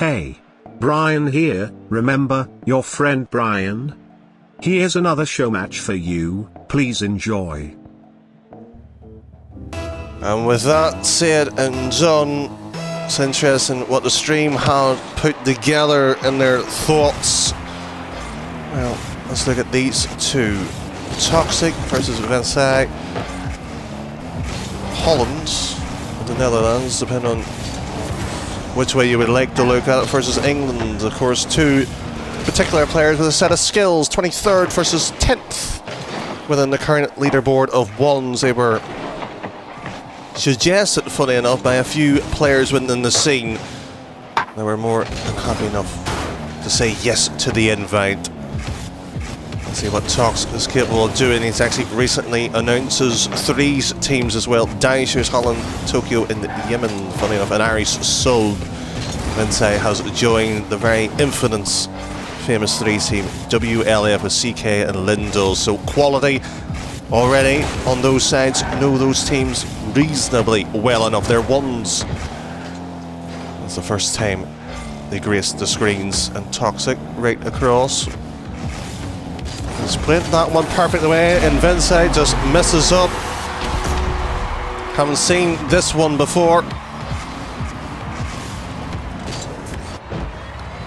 Hey, Brian here, remember your friend Brian? Here's another show match for you, please enjoy. And with that said and done, it's interesting what the stream had put together in their thoughts. Well, let's look at these two. Toxiic versus Vensi. Holland and the Netherlands, depending on which way you would like to look at it, versus England. Of course, two particular players with a set of skills. 23rd versus 10th within the current leaderboard of ones. They were suggested, funny enough, by a few players within the scene. They were more than happy enough to say yes to the invite. Let's see what Toxiic is capable of doing. He's actually recently announced his threes teams as well. Daesh, Holland, Tokyo and Yemen, funny enough, an Irish sub. Vensi has joined the very infamous famous threes team, WLF with CK and Lindell. So quality already on those sides, know those teams reasonably well enough. They're ones. That's the first time they graced the screens, and Toxiic right across. He's played that one perfect away, and Vensi just misses up. Haven't seen this one before.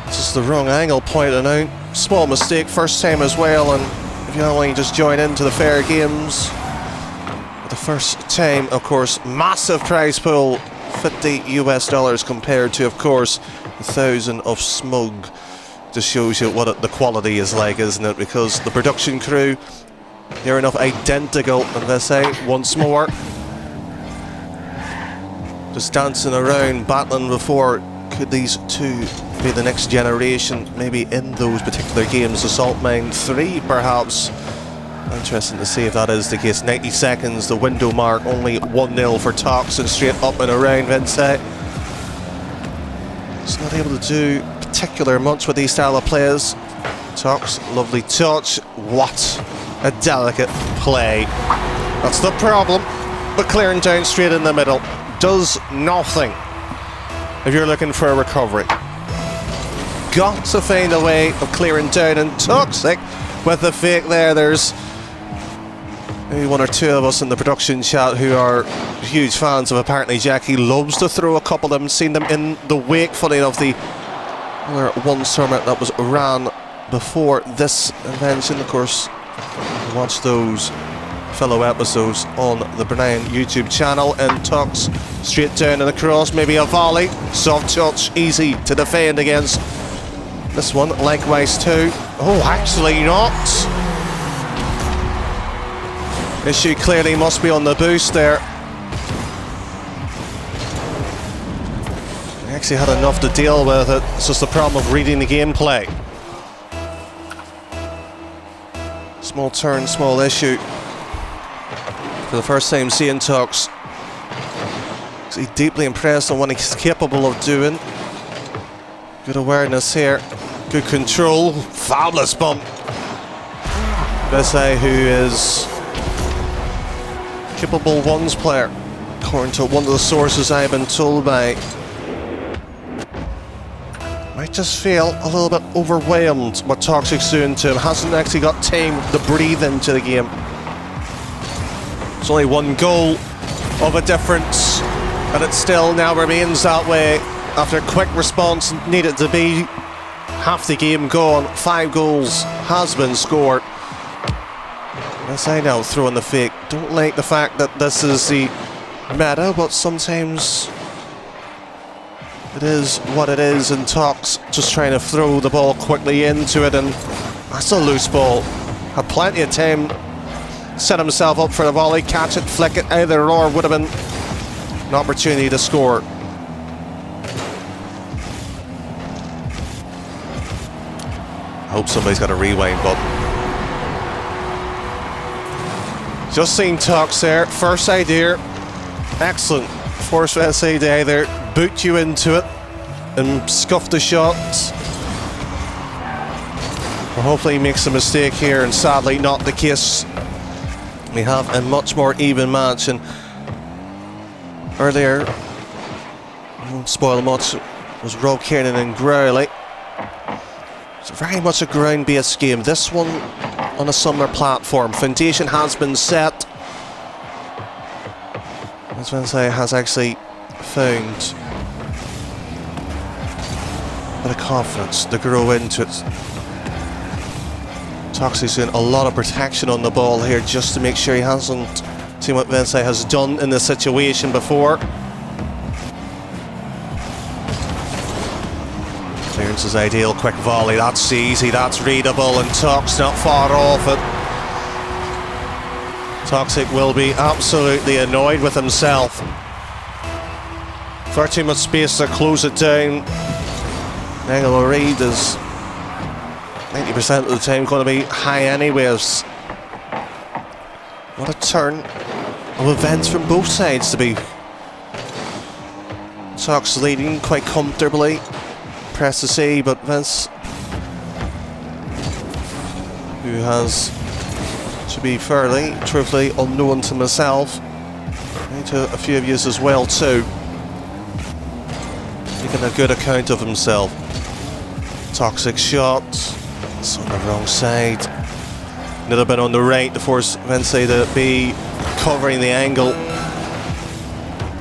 Just the wrong angle pointed out. Small mistake, first time as well, and if you only just join into the FairJames, the first time, of course, massive prize pool, $50 US compared to, of course, 1,000 of Smug. Just shows you what the quality is like, isn't it? Because the production crew, near enough identical, and they say once more, just dancing around, battling before. Could these two be the next generation, maybe in those particular games? Assault Mine 3, perhaps. Interesting to see if that is the case. 90 seconds, the window mark, only 1-0 for Tox, and straight up and around. Vensi just not able to do particular much with these style of players. Tox, lovely touch. What a delicate play. That's the problem. But clearing down straight in the middle does nothing if you're looking for a recovery. Got to find a way of clearing down, and Toxiic with the fake there. There's maybe one or two of us in the production chat who are huge fans of apparently Jackie loves to throw a couple of them. Seen them in the wake, funny enough, the other one tournament that was ran before this invention. Of course, watch those fellow episodes on the Brian YouTube channel. And Tox straight down and across, maybe a volley, soft touch, easy to defend against. This one likewise too. Oh, actually not. Issue clearly must be on the boost there. He actually had enough to deal with it. It's just the problem of reading the gameplay. Small turn, small issue. For the first time seeing Tox, he's deeply impressed on what he's capable of doing. Good awareness here, good control, fabulous bump. Vensi, who is capable ones player, according to one of the sources I've been told by. Might just feel a little bit overwhelmed what Toxic's doing to him. Hasn't actually got time to breathe into the game. It's only one goal of a difference, and it still now remains that way after a quick response needed to be. Half the game gone, 5 goals has been scored. As I now throwing the fake. Don't like the fact that this is the meta, but sometimes it is what it is, and Tox just trying to throw the ball quickly into it, and that's a loose ball. Had plenty of time, set himself up for the volley, catch it, flick it, either or would have been an opportunity to score. I hope somebody's got a rewind button. Just seen Tox there, first idea, excellent. Force Vensi to either boot you into it and scuff the shots, or hopefully he makes a mistake here, and sadly not the case. We have a much more even match, and earlier, I won't spoil much, was Rob Kiernan and Growley. It's very much a ground-based game. This one on a similar platform. Foundation has been set. As Vensi has actually found a bit of confidence to grow into it. Toxiic's doing a lot of protection on the ball here just to make sure he hasn't seen what Vensi has done in this situation before. Clearance is ideal, quick volley, that's easy, that's readable, and Tox not far off it. Toxiic will be absolutely annoyed with himself. Far too much space to close it down. Nigel Reid is 90% of the time going to be high anyways. What a turn of events from both sides to be. Tox leading quite comfortably. Press to see, but Vince, who has, to be fairly, truthfully unknown to myself, and to a few of you as well too, taking a good account of himself. Toxiic shot, it's on the wrong side. A little bit on the right to force Vensi to be covering the angle.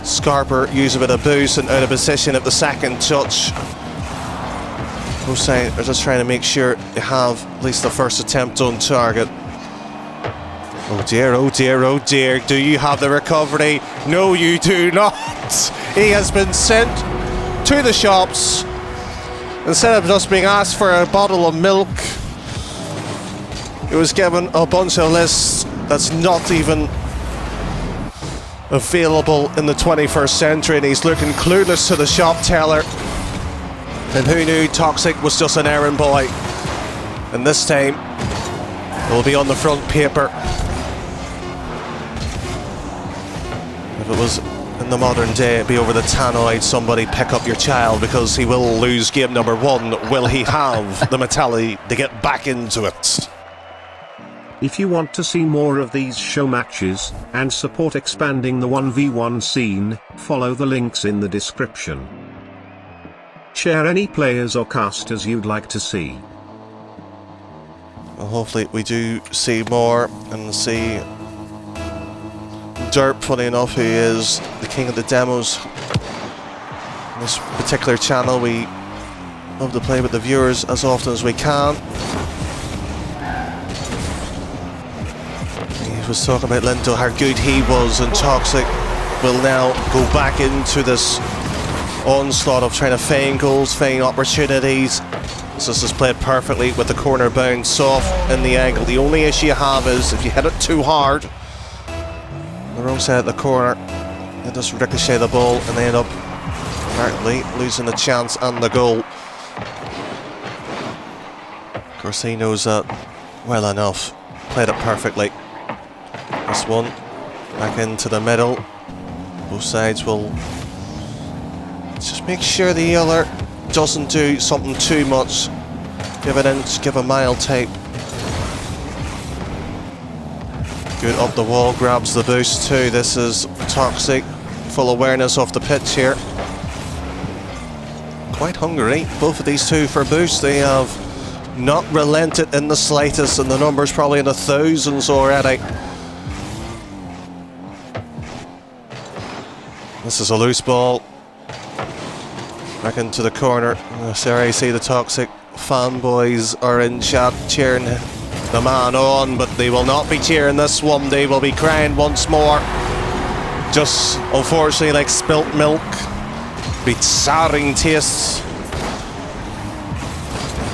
Scarper used a bit of boost and out of position at the second touch. Both sides are just trying to make sure they have at least the first attempt on target. Oh dear, oh dear, oh dear. Do you have the recovery? No, you do not. He has been sent to the shops. Instead of just being asked for a bottle of milk, he was given a bunch of lists that's not even available in the 21st century, and he's looking clueless to the shop teller. And who knew Toxiic was just an errand boy? And this time, it will be on the front paper. If it was in the modern day, it'd be over the tannoy, somebody pick up your child because he will lose game number 1. Will he have the mentality to get back into it? If you want to see more of these show matches, and support expanding the 1v1 scene, follow the links in the description. Share any players or casters you'd like to see. Well, hopefully we do see more and see Derp, funny enough, who is the king of the demos. On this particular channel, we love to play with the viewers as often as we can. He was talking about Lento, how good he was, and Toxiic will now go back into this onslaught of trying to feign goals, feign opportunities. This is played perfectly with the corner bounce off in the angle. The only issue you have is if you hit it too hard, the wrong side of the corner, you just ricochet the ball and they end up apparently losing the chance and the goal. Of course, he knows that well enough. Played it perfectly. This one back into the middle. Both sides will just make sure the other doesn't do something too much. Give an inch, give a mile type. Good up the wall, grabs the boost too. This is Toxiic, full awareness off the pitch here. Quite hungry, both of these two for boost. They have not relented in the slightest, and the numbers probably in the thousands already. This is a loose ball. Back into the corner. Sorry, I see the Toxiic fanboys are in chat cheering the man on, but they will not be cheering this one. They will be crying once more. Just, unfortunately, like spilt milk. Be souring tastes.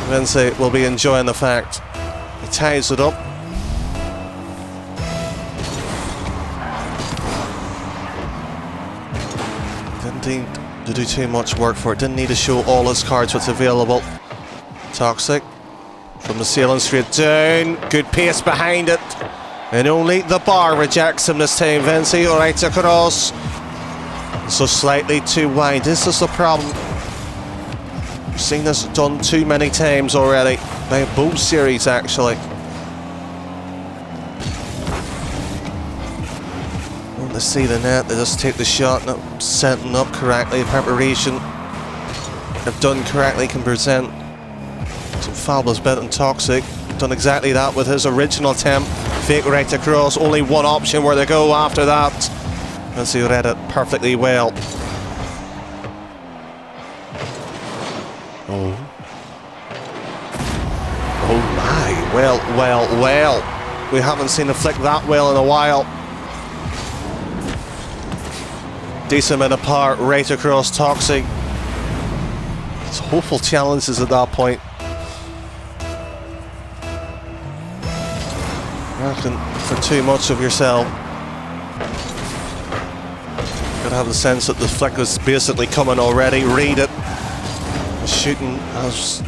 Vensi will be enjoying the fact he ties it up. Didn't need to do too much work for it. Didn't need to show all his cards what's available. Toxiic from the ceiling straight down. Good pace behind it. And only the bar rejects him this time. Vensi right across. So slightly too wide. This is the problem. We've seen this done too many times already. By both series actually. Want to see the net, they just take the shot, not setting up correctly. Preparation if done correctly, can present some fabulous bit on Toxic. Done exactly that with his original attempt. Fake right across, only one option where they go after that. Vensi read it perfectly well. Oh my, well. We haven't seen a flick that well in a while. Decent amount of power right across Toxic. It's hopeful challenges at that point. Asking for too much of yourself. Could have the sense that the flick was basically coming already. Read it. The shooting has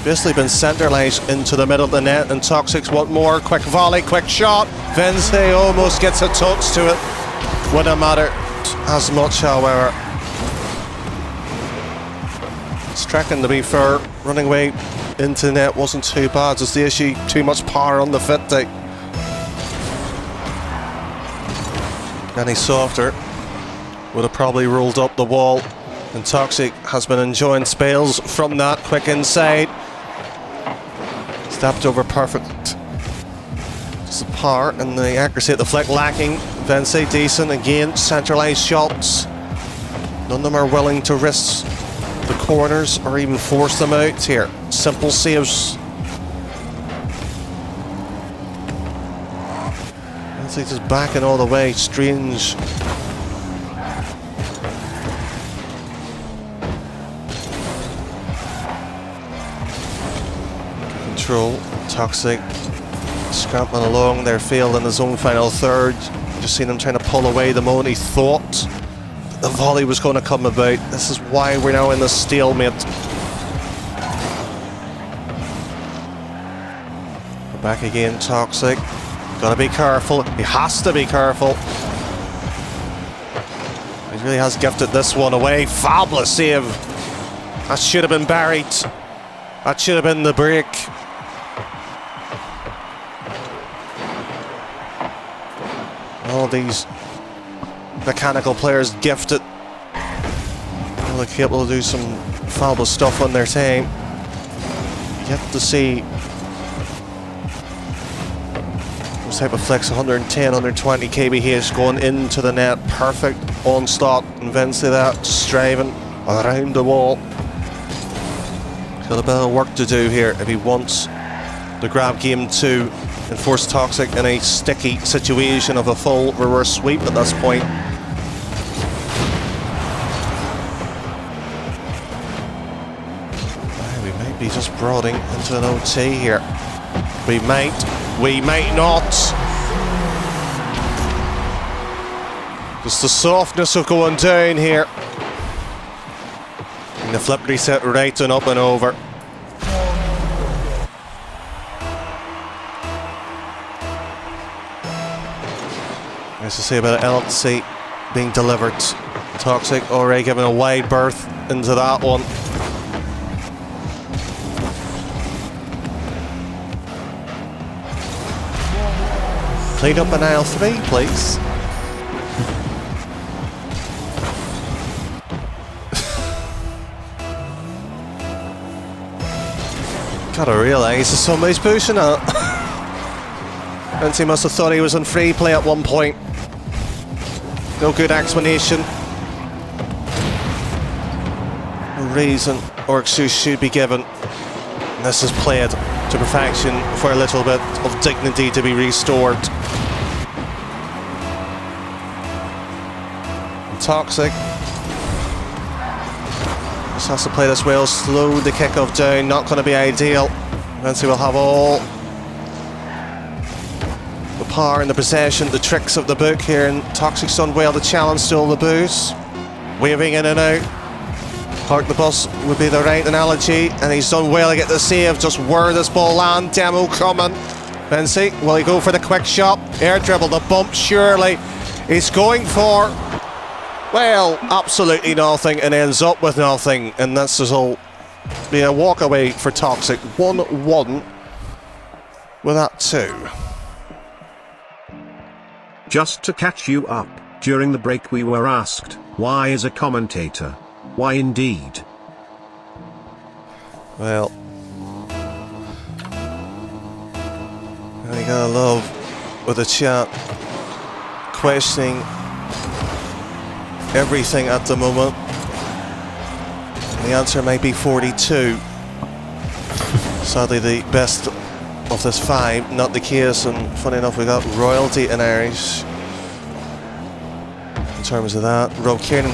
basically been centralised into the middle of the net, and Toxics want more. Quick volley, quick shot. Vensi almost gets a touch to it. Wouldn't matter as much, however. Strachan, to be fair, running away into the net wasn't too bad. Just the issue, too much power on the 50. Any softer would have probably rolled up the wall, and Toxic has been enjoying spells from that. Quick inside, stepped over perfect. Just the power and the accuracy at the flick lacking. Vensi decent again, centralised shots. None of them are willing to risk the corners or even force them out here. Simple saves. Vensi just backing all the way. Strange. Control. Toxic scramping along their field in his own final third. Just seen him trying to pull away the moment he thought the volley was going to come about. This is why we're now in this stalemate. We're back again, Toxic. Gotta be careful. He has to be careful. He really has gifted this one away. Fabulous save. That should have been buried. That should have been the break. All these mechanical players gifted. Well, they're capable to do some fabulous stuff on their time. You have to see those type of flicks, 110, 120 kbh going into the net. Perfect onslaught. And Vensi that, striving around the wall. Got a bit of work to do here if he wants the grab game to enforce Toxic in a sticky situation of a full reverse sweep at this point. We might be just broading into an OT here. We might not. Just the softness of going down here. And the flip reset right and up and over. Nice to see about LC being delivered. Toxic already giving a wide berth into that one. Clean up an aisle 3, please. Gotta realise that somebody's pushing it. Vensi must have thought he was on free play at one point. No good explanation. No reason or excuse should be given. And this is played to perfection for a little bit of dignity to be restored. And Toxic just has to play this well, slow the kickoff down, not going to be ideal. Vensi will have all the power and the possession, the tricks of the book here, and Toxic's done well to challenge still the boost. Waving in and out. Park the bus would be the right analogy, and he's done well to get the save. Just where this ball land, demo coming. Vensi, will he go for the quick shot? Air dribble, the bump, surely. He's going for, well, absolutely nothing, and ends up with nothing, and this is all be a walk away for Toxic. 1-1 with that 2. Just to catch you up, during the break we were asked, why is a commentator? Why indeed? Well, I gotta love with the chat questioning everything at the moment. The answer might be 42. Sadly, the best of this 5, not the case, and funny enough, we got royalty in Irish. In terms of that, Rob Kiernan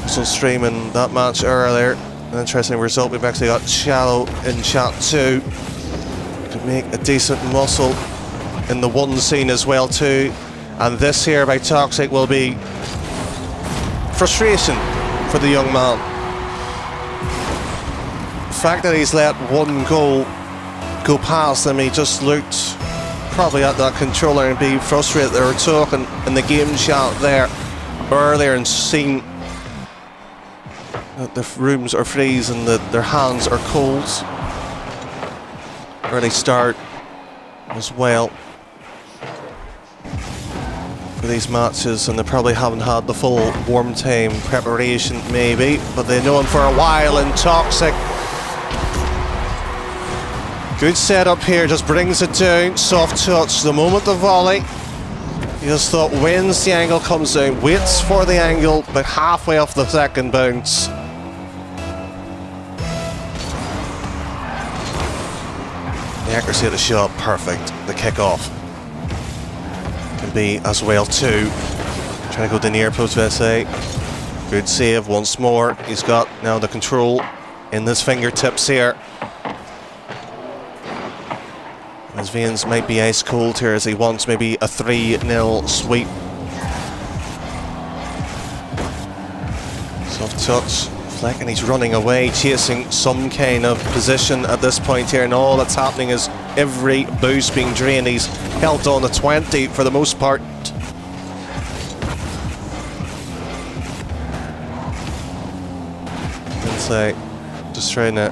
was on stream in that match earlier. An interesting result. We've actually got Shallow in chat too, to make a decent muscle in the one scene as well too. And this here by Toxiic will be frustration for the young man. The fact that he's let one goal go past him, he just looked probably at that controller and be frustrated. They were talking in the game chat there earlier and seeing that the rooms are freezing, that their hands are cold. Early start as well for these matches, and they probably haven't had the full warm time preparation maybe, but they've known for a while. And Toxiic, good setup here, just brings it down, soft touch the moment the volley. He just thought, when's the angle comes down, waits for the angle about halfway off the second bounce. The accuracy of the shot, perfect. The kick-off can be as well too. Trying to go to the near post, Vensi. Good save once more. He's got now the control in his fingertips here. His veins might be ice cold here as he wants maybe a 3-0 sweep. Soft touch. Fleck, and he's running away, chasing some kind of position at this point here, and all that's happening is every boost being drained. He's held on to 20 for the most part. Vensi just trying to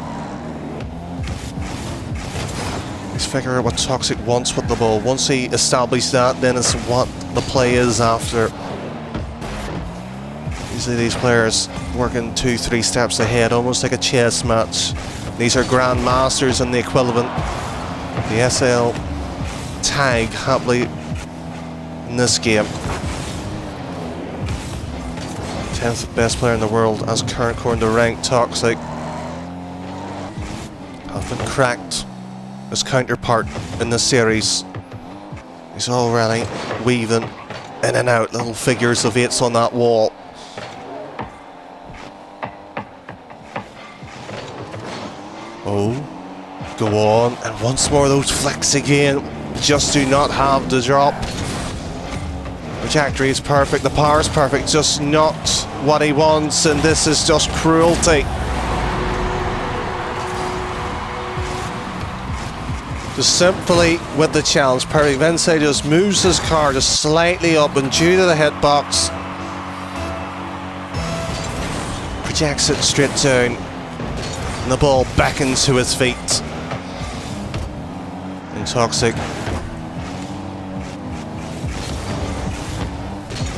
figure out what Toxiic wants with the ball. Once he establishes that, then it's what the play is after. Usually these players working 2-3 steps ahead, almost like a chess match. These are grandmasters and the equivalent. The SL tag happily in this game. 10th best player in the world as current according to rank. Toxiic have been cracked. His counterpart in this series. He's already weaving in and out little figures of 8s on that wall. Oh, go on, and once more those flicks again. Just do not have the drop. The trajectory is perfect, the power is perfect, just not what he wants, and this is just cruelty. Just simply with the challenge, perfect. Vensi just moves his car just slightly up, and due to the hitbox, projects it straight down, and the ball beckons to his feet. And Toxiic,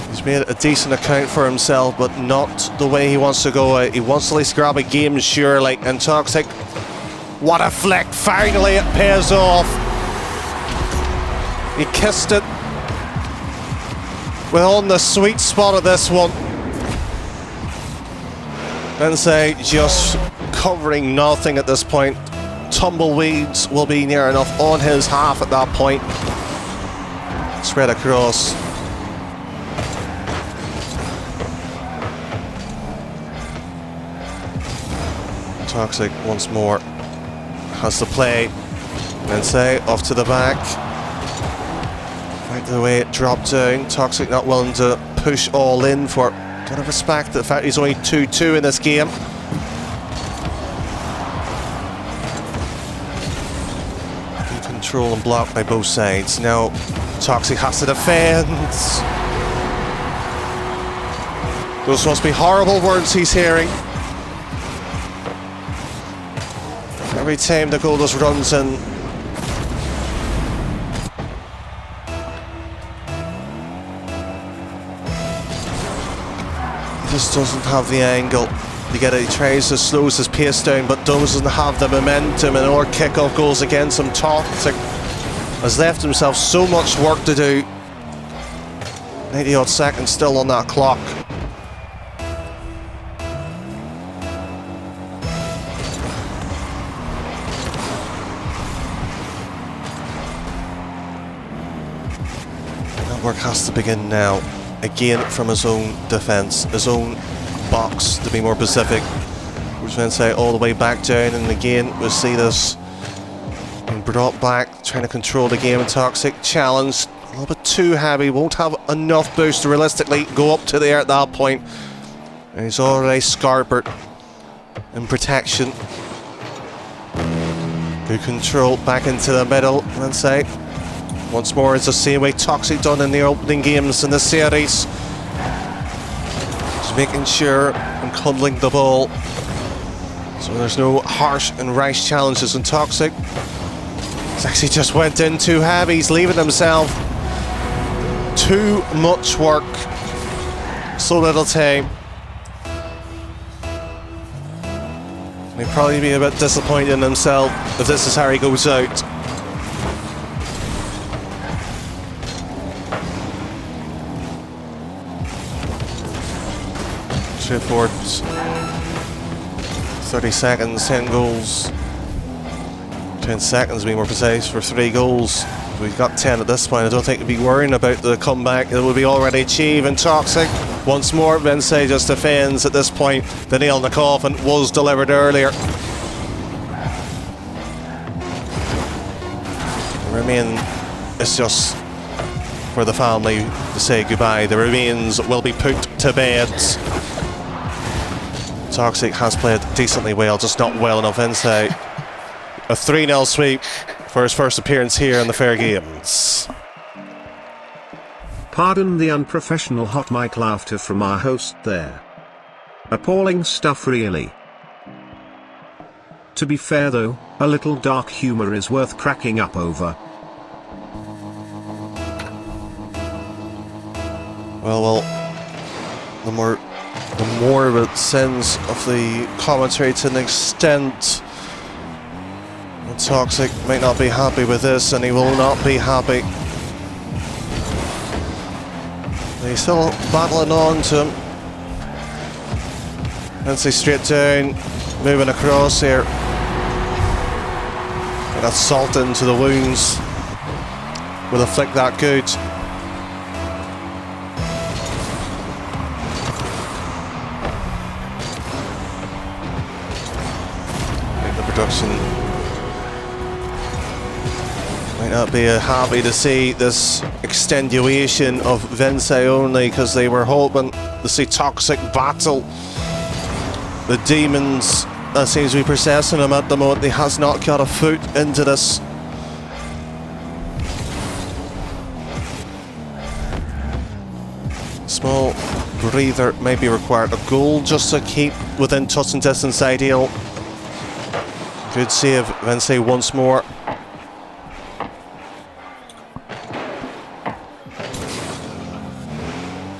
he's made a decent account for himself, but not the way he wants to go out. He wants to at least grab a game, surely. And Toxiic, what a flick! Finally it pays off. He kissed it. We're on the sweet spot of this one. Vensi just covering nothing at this point. Tumbleweeds will be near enough on his half at that point. Spread across. Toxiic once more has to play. Vensi off to the back. Right the way it dropped down. Toxiic not willing to push all in for. Gotta respect the fact he's only 2-2 in this game. Good control and block by both sides. Now Toxiic has to defend. Those must be horrible words he's hearing. Every time the goal just runs in. He just doesn't have the angle. You get it, he tries to slow his pace down, but doesn't have the momentum, and our kickoff goes against him. Toxic has left himself so much work to do. 90 odd seconds still on that clock. That work has to begin now. Again from his own defence, his own box to be more specific. Which then say all the way back down, and again we'll see this being brought back, trying to control the game. Toxic challenge a little bit too heavy, won't have enough boost to realistically go up to the air at that point. And he's already scarpered in protection. Good control back into the middle, let's say. Once more, it's the same way Toxic done in the opening games in the series. Just making sure and cuddling the ball, so there's no harsh and rash challenges in Toxic. He's actually just went in too heavy, he's leaving himself too much work, so little time. He'll probably be a bit disappointed in himself if this is how he goes out. Straightforward. 30 seconds, 10 goals. 10 seconds, to be more precise, for 3 goals. We've got 10 at this point. I don't think we'd be worrying about the comeback. It will be already achieved. And Toxic, once more, Vensi just defends at this point. The nail in the coffin was delivered earlier. The remain is just for the family to say goodbye. The remains will be put to bed. Toxic has played decently well, just not well enough. Vensi, a 3-0 sweep for his first appearance here in the Fair Games. Pardon the unprofessional hot mic laughter from our host there. Appalling stuff really. To be fair though, a little dark humor is worth cracking up over. Well, the more it sends of the commentary to an extent. Toxic might not be happy with this, and he will not be happy. He's still battling on to him. Vensi straight down, moving across here. And that's salt into the wounds with a flick that good. The production might not be happy to see this extenuation of Vensi only, because they were hoping to see Toxic battle the demons that seems to be possessing him at the moment. He has not got a foot into this. Small breather may be required. A goal just to keep within touch and distance ideal. Good save, Vensi once more.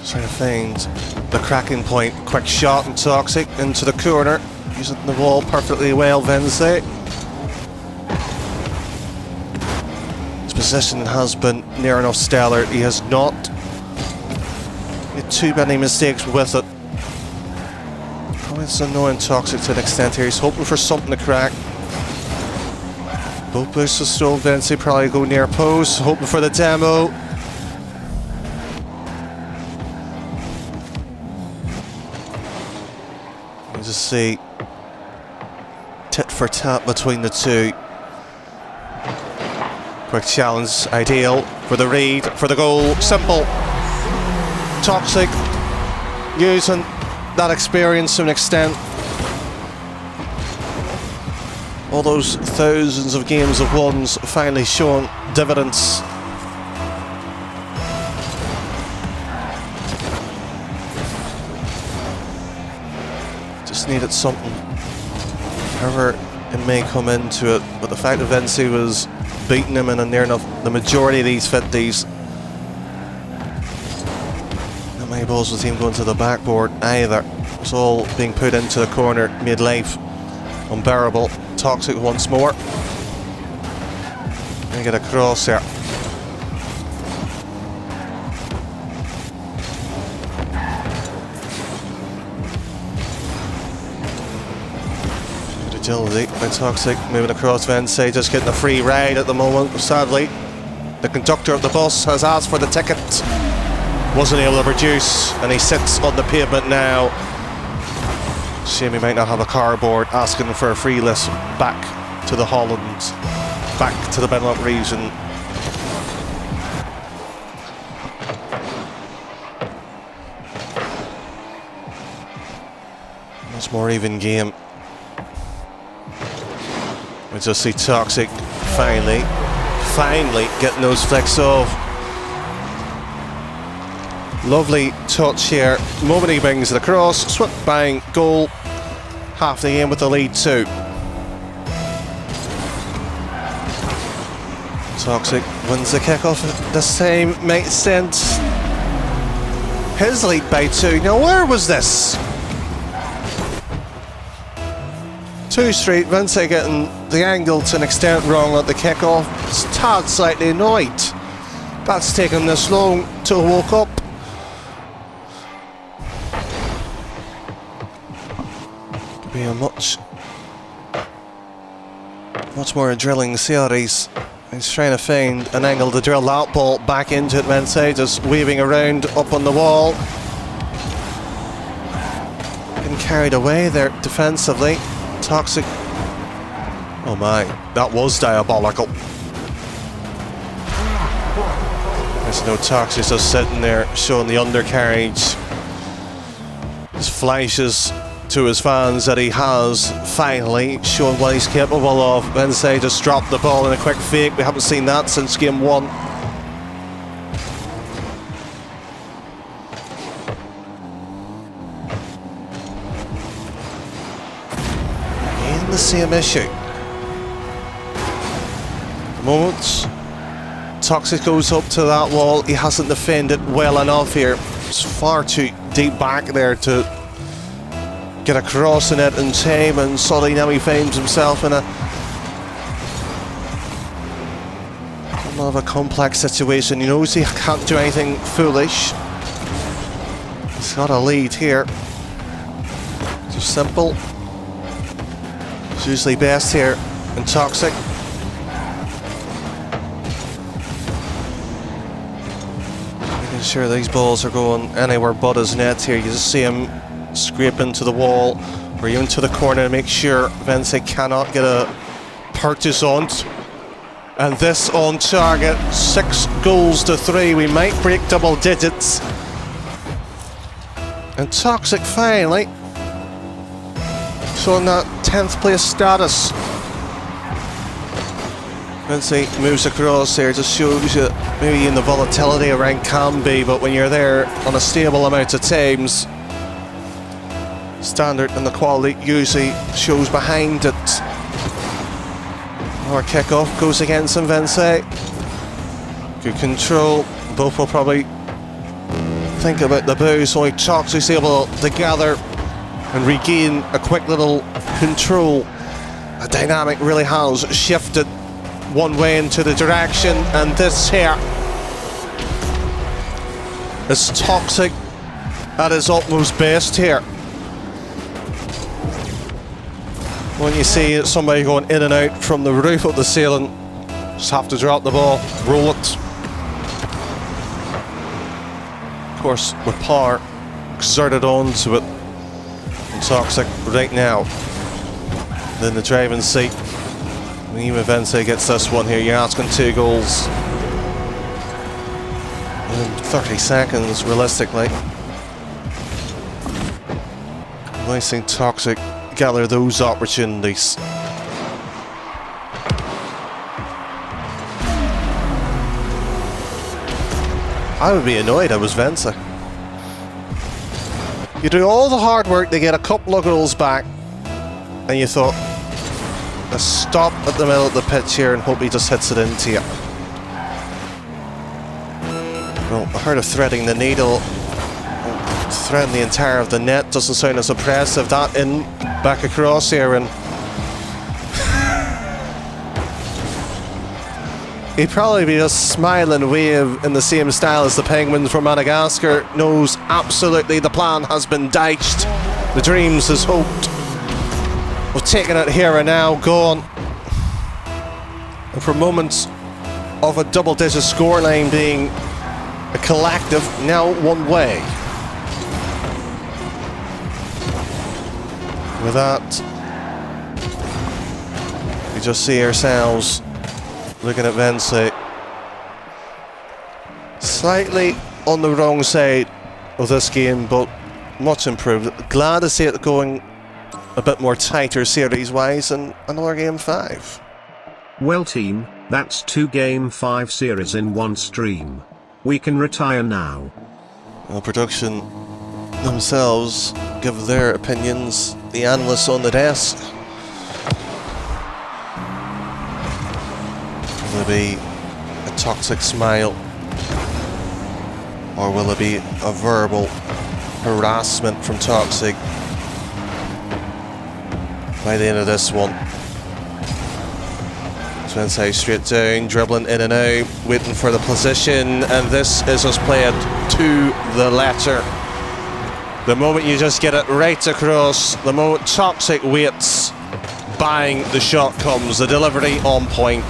Trying to find the cracking point. Quick shot and Toxic into the corner. Using the ball perfectly well, Vensi. His position has been near enough stellar. He has not made too many mistakes with it. Probably it's annoying Toxic to an extent here. He's hoping for something to crack. Both boosts are still Vensi, probably go near post, hoping for the demo. You just see tit for tat between the two. Quick challenge, ideal for the read, for the goal, simple. Toxic using that experience to an extent. All those thousands of games of ones finally showing dividends. Just needed something, however it may come into it, but the fact that Vensi was beating him in a near enough the majority of these 50s, that may balls with him going to the backboard either. It's all being put into the corner mid-life. Unbearable. Toxic once more. And get a cross here. Good agility by Toxic, moving across Vensi, just getting a free ride at the moment. Sadly, the conductor of the bus has asked for the ticket. Wasn't able to produce, and he sits on the pavement now. Shame he might not have a cardboard, asking for a free lift back to the Holland, back to the Benelux region. Much more even game. We just see Toxic finally getting those flicks off. Lovely touch here. The moment he brings it across, swept, bang, goal. Half the game with the lead too. Toxic wins the kickoff. The same makes sense. His lead by 2. Now where was this? 2 straight. Vensi getting the angle to an extent wrong at the kickoff. It's tad slightly annoyed. That's taken this long to walk up. Be a much more drilling series. He's trying to find an angle to drill that ball back into it. Vensi just weaving around up on the wall. Getting carried away there defensively. Toxic. Oh my, that was diabolical. There's no Toxic just sitting there showing the undercarriage. Just flashes to his fans that he has finally shown what he's capable of. Vensi just dropped the ball in a quick fake. We haven't seen that since game 1. Again, the same issue. The moment Toxic goes up to that wall, he hasn't defended well enough here. It's far too deep back there to get across in it in time, and suddenly now he finds himself in a more of a complex situation. He knows he can't do anything foolish. He's got a lead here. Just simple. It's usually best here in Toxic. Making sure these balls are going anywhere but his net here. You just see him scrape into the wall or even to the corner to make sure Vensi cannot get a purchase on. And this on target, 6 goals to 3. We might break double digits. And Toxic finally showing that 10th place status. Vensi moves across here, just shows you maybe in the volatility around can be, but when you're there on a stable amount of times, standard and the quality usually shows behind it. Our kickoff goes against him, Vensi. Good control. Both will probably think about the boost. Only Toxic's able to gather and regain a quick little control. The dynamic really has shifted one way into the direction, and this here is Toxic at his utmost best here. When you see somebody going in and out from the roof of the ceiling, just have to drop the ball, roll it. Of course, with power exerted onto it. And Toxic right now in the driving seat. And even Vensi gets this one here, you're asking 2 goals in 30 seconds, realistically. I've only seen Toxic gather those opportunities. I would be annoyed I was Vensi. You do all the hard work to get a couple of goals back, and you thought, let's stop at the middle of the pitch here and hope he just hits it into you. Well, I heard of threading the needle. threading the entire of the net doesn't sound as impressive. That in back across here, and he'd probably be just smiling wave in the same style as the Penguins from Madagascar. Knows absolutely the plan has been ditched. The dreams as hoped of taking it here and now gone. And for moments of a double-digit scoreline being a collective, now one way. With that, we just see ourselves looking at Vensi slightly on the wrong side of this game, but much improved. Glad to see it going a bit more tighter series-wise and another game 5. Well team, that's 2 game 5 series in one stream. We can retire now. Well, production themselves give their opinions. The analysts on the desk. Will it be a toxic smile? Or will it be a verbal harassment from Toxiic by the end of this one? Vensi straight down, dribbling in and out, waiting for the position, and this is us playing to the letter. The moment you just get it right across, the moment Toxiic waits, bang, the shot comes, the delivery on point.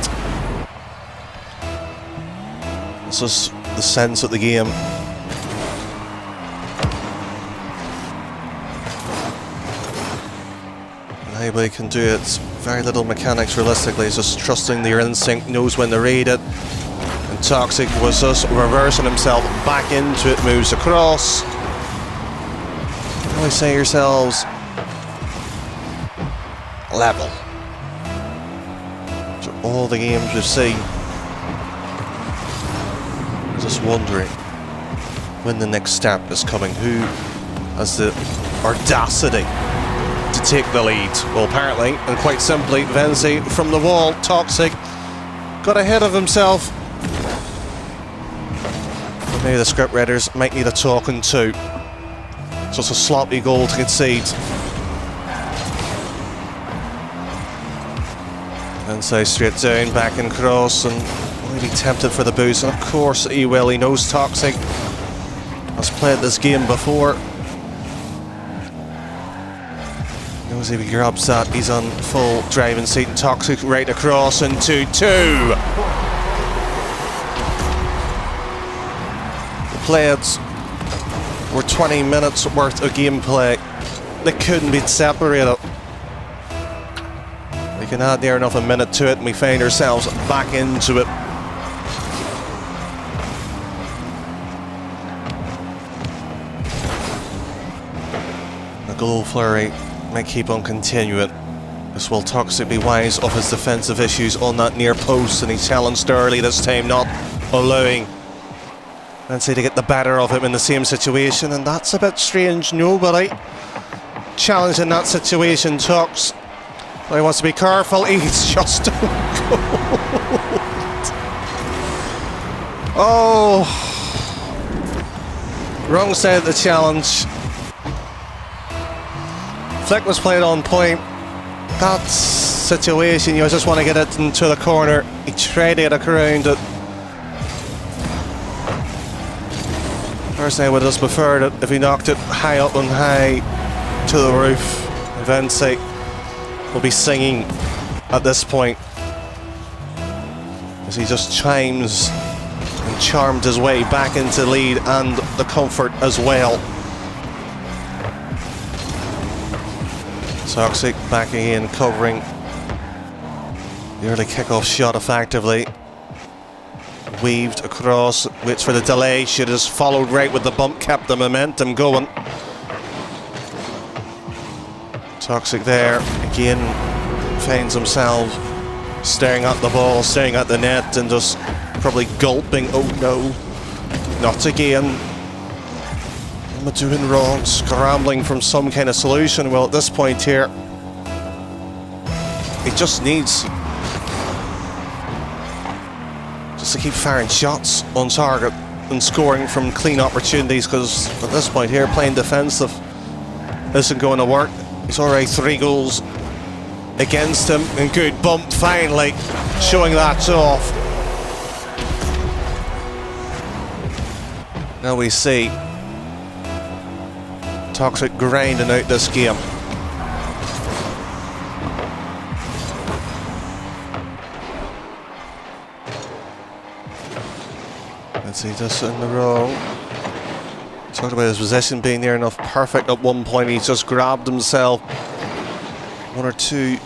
This is the sense of the game. Anybody can do it. Very little mechanics realistically. It's just trusting your instinct, knows when to read it. And Toxiic was just reversing himself back into it, moves across. You always say yourselves, level. So all the games we've seen, just wondering when the next step is coming. Who has the audacity to take the lead? Well, apparently, and quite simply, Vensi from the wall. Toxiic got ahead of himself. But maybe the scriptwriters might need a talking to. Just a sloppy goal to concede. Vensi straight down, back and cross, and will he be tempted for the boost? And of course he will. He knows Toxiic has played this game before. Knows if he grabs that, he's on full driving seat, and Toxiic right across into 2. The players were 20 minutes worth of gameplay. They couldn't be separated. We can add near enough a minute to it, and we find ourselves back into it. The goal flurry might keep on continuing. This will Toxiic be wise of his defensive issues on that near post, and he challenged early this time, not allowing Vensi to get the better of him in the same situation, and that's a bit strange. Nobody challenging that situation. Tox, but he wants to be careful. He's just oh, wrong side of the challenge. Flick was played on point. That situation, you just want to get it into the corner. He tried to get around it. Personally, I would have just preferred it if he knocked it high up and high to the roof. Vensi will be singing at this point as he just chimes and charmed his way back into lead and the comfort as well. Toxiic back again, covering the early kickoff shot effectively. Weaved across, waits for the delay, should have followed right with the bump, kept the momentum going. Toxiic there, again finds himself staring at the ball, staring at the net, and just probably gulping, oh no, not again. What am I doing wrong? Scrambling from some kind of solution. Well, at this point here, he just needs to keep firing shots on target. and scoring from clean opportunities, because at this point here, playing defensive isn't going to work. He's already 3 goals against him, and good bump finally showing that off. Now we see Toxiic grinding out this game. Let's see this in the row. Talked about his possession being near enough perfect at one point. He's just grabbed himself 1 or 2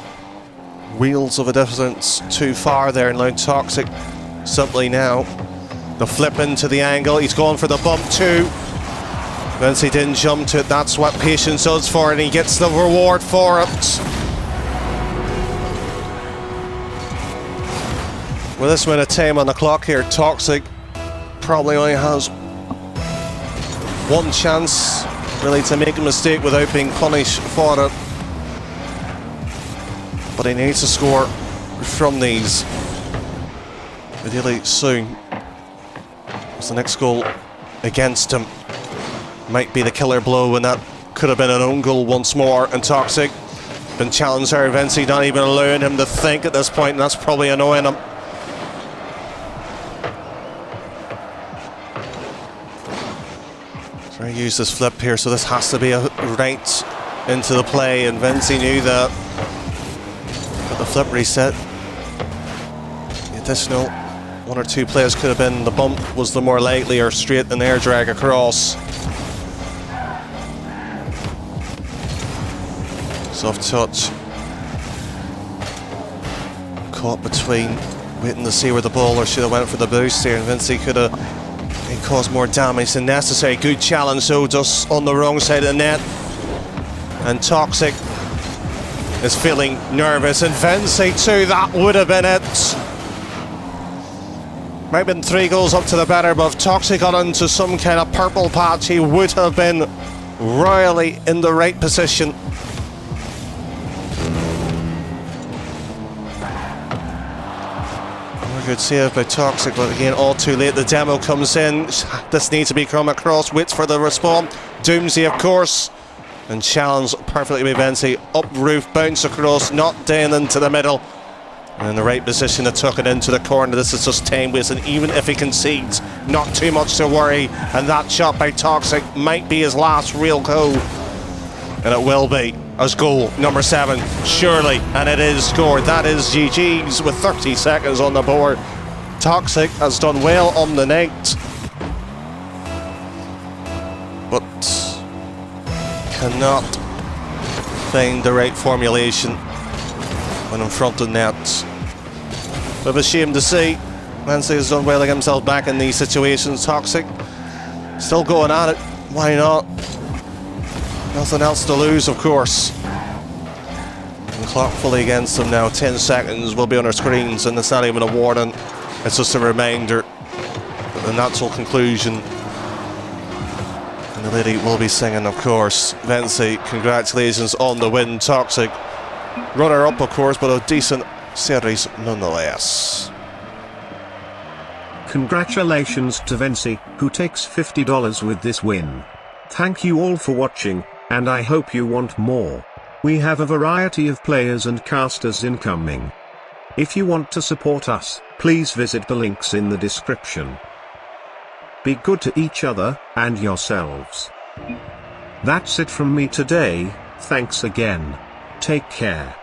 wheels of a distance too far there, and now Toxiic simply now the flip into the angle. He's gone for the bump too. Vensi didn't jump to it. That's what patience does for it, and he gets the reward for it. With this minute of time on the clock here, Toxiic probably only has one chance really to make a mistake without being punished for it, but he needs to score from these ideally soon. It's the next goal against him might be the killer blow, and that could have been an own goal once more. And Toxiic been challenged there. Vensi not even allowing him to think at this point, and that's probably annoying him. So he used this flip here, so this has to be a right into the play, and Vensi knew that. But the flip reset. The additional 1 or 2 plays could have been the bump was the more likely, or straight an air drag across. Soft touch. Caught between, waiting to see where the bowler should have went for the boost here, and Vensi could have caused more damage than necessary. Good challenge, so just on the wrong side of the net. And Toxiic is feeling nervous, and Vensi too, that would have been it. Might have been 3 goals up to the better, but if Toxiic got into some kind of purple patch, he would have been royally in the right position. Good save by Toxiic, but again all too late. The demo comes in. This needs to be come across. Waits for the respawn. Doomsday, of course, and challenged perfectly by Vensi. Up roof, bounce across, not down into the middle, and in the right position to tuck it into the corner. This is just time wasting. Even if he concedes, not too much to worry. And that shot by Toxiic might be his last real goal, and it will be as goal number 7, surely, and it is scored. That is GG's with 30 seconds on the board. Toxiic has done well on the night, but cannot find the right formulation when in front of net. Bit of a shame to see. Vensi has done well to get himself back in these situations. Toxiic still going at it. Why not? Nothing else to lose, of course. And the clock fully against them now. 10 seconds will be on our screens, and it's not even a warning. It's just a reminder. The natural conclusion. And the lady will be singing, of course. Vensi, congratulations on the win. Toxiic, runner-up, of course, but a decent series nonetheless. Congratulations to Vensi, who takes $50 with this win. Thank you all for watching, and I hope you want more. We have a variety of players and casters incoming. If you want to support us, please visit the links in the description. Be good to each other, and yourselves. That's it from me today. Thanks again. Take care.